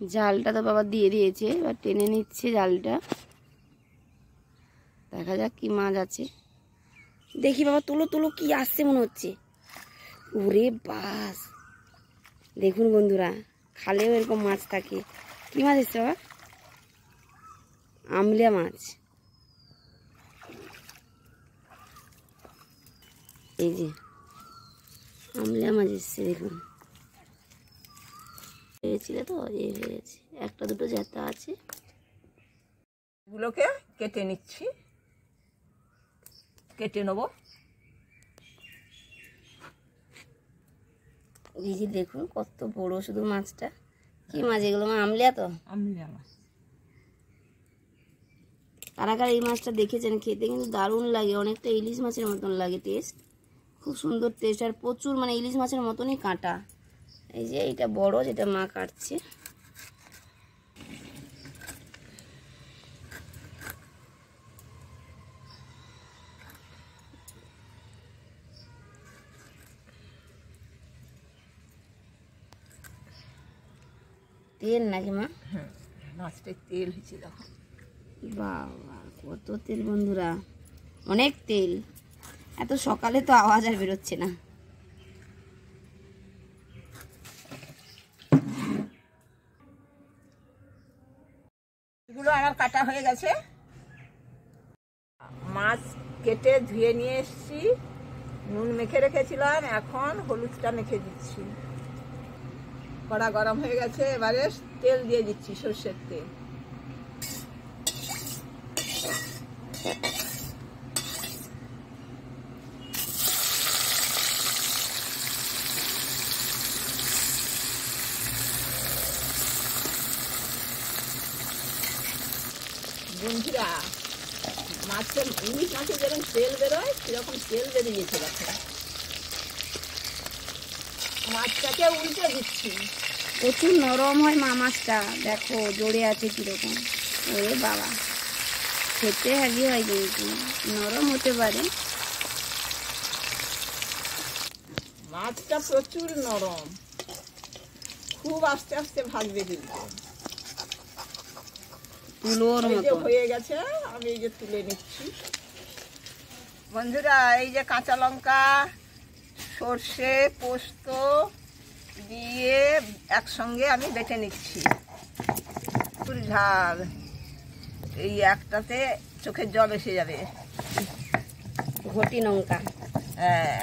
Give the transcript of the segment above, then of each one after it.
জালটা তো বাবা দিয়ে দিয়েছে, এবার টেনে নিচ্ছে জালটা। দেখা যাক কি মাছ আছে। দেখি বাবা, তুলো তুলো, কি আসছে মনে হচ্ছে। ওরে বাস, দেখুন বন্ধুরা, খালেও এরকম মাছ থাকে। কি মাছ এসছে বাবা? আমলিয়া মাছ। এই যে আমলিয়া মাছ এসছে, দেখুন। পেয়েছিল তো, এই হয়েছে, একটা দুটো জেতা আছে। এগুলোকে কেটে নিচ্ছি, কেটে নেব। এই যে দেখুন কত বড় শুধু মাছটা। কি মাছ এগুলো? আমলিয়া তো, আমলিয়া মাছ। কারা কারা এই মাছটা দেখেছেন? খেতে কিন্তু দারুণ লাগে, অনেকটা ইলিশ মাছের মতন লাগে টেস্ট, খুব সুন্দর টেস্ট। আর প্রচুর, মানে ইলিশ মাছের মতনই কাঁটা। এই যে এইটা বড়, যেটা মা কাটছে। তেল নাকি মা? হ্যাঁ, মাছটায় তেল হয়েছে দেখো। বাবা কত তেল বন্ধুরা, অনেক তেল। এত সকালে তো আওয়াজ আর বেরোচ্ছে না। এগুলো আমার কাটা হয়ে গেছে। মাছ কেটে ধুয়ে নিয়ে এসেছি, নুন মেখে রেখেছিলাম, এখন হলুদটা মেখে দিচ্ছি। কড়া গরম হয়ে গেছে, এবারে তেল দিয়ে দিচ্ছি, সর্ষের তেল। বন্ধুরা, মাছের, ইলিশ মাছের যেরকম তেল বেরোয় সেরকম তেল বেরিয়েছে দেখো। মাছটাকে উল্টে দিচ্ছি। প্রচুর নরম হয় মা মাছটা, দেখো জড়ে আছে কিরকম। ওরে বাবা, খেতে হেভি হয়, কিন্তু নরম হতে পারে। মাছটা প্রচুর নরম, খুব আস্তে আস্তে ভাজবে কিন্তু। তুলোর মতো হয়ে গেছে, আমি এই যে তুলে নিচ্ছি। বন্ধুরা, এই যে কাঁচা লঙ্কা, সর্ষে, পোস্ত দিয়ে একসঙ্গে আমি বেটে নিচ্ছি। ফুল ঝাল, এই একটাতে চোখের জল এসে যাবে। ঘটি লঙ্কা, হ্যাঁ।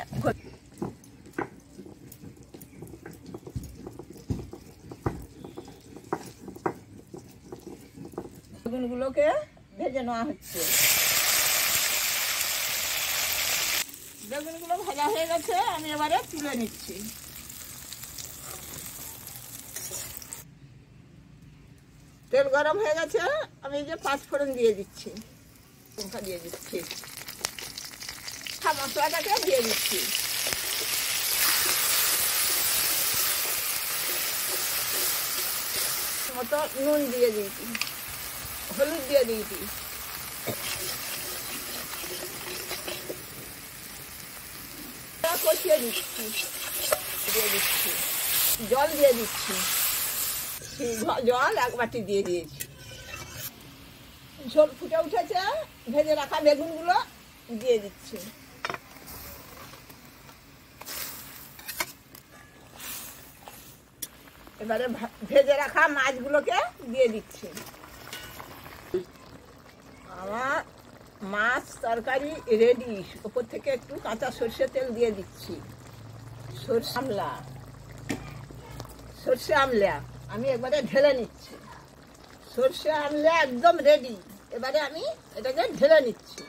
বেগুনগুলোকে ভেজে নেওয়া হচ্ছে। বেগুনগুলো ভাজা হয়ে গেছে, আমি এবারে তুলে নিচ্ছি। তেল গরম হয়ে গেছে, আমি এই যে পাঁচফোড়ন দিয়ে দিচ্ছি, লঙ্কা দিয়ে দিচ্ছি, মশলাটাকে দিয়ে দিচ্ছি। মতো নুন দিয়ে দিয়েছি, হলুদ দিয়ে দিয়েছি। কষিয়ে দিচ্ছি, দিয়ে দিচ্ছি, জল দিয়ে দিচ্ছি। জল এক বাটি দিয়ে দিয়েছি। ঝোল ফুটে উঠেছে, ভেজে রাখা বেগুনগুলো দিয়ে দিচ্ছি। এবারে ভেজে রাখা মাছগুলোকে দিয়ে দিচ্ছি। আমার মাছ তরকারি রেডি। ওপর থেকে একটু কাঁচা সর্ষে তেল দিয়ে দিচ্ছি। সর্ষে আমলা আমি একবারে ঢেলে নিচ্ছি। সর্ষে আমলা একদম রেডি, এবারে আমি এটাকে ঢেলে নিচ্ছি।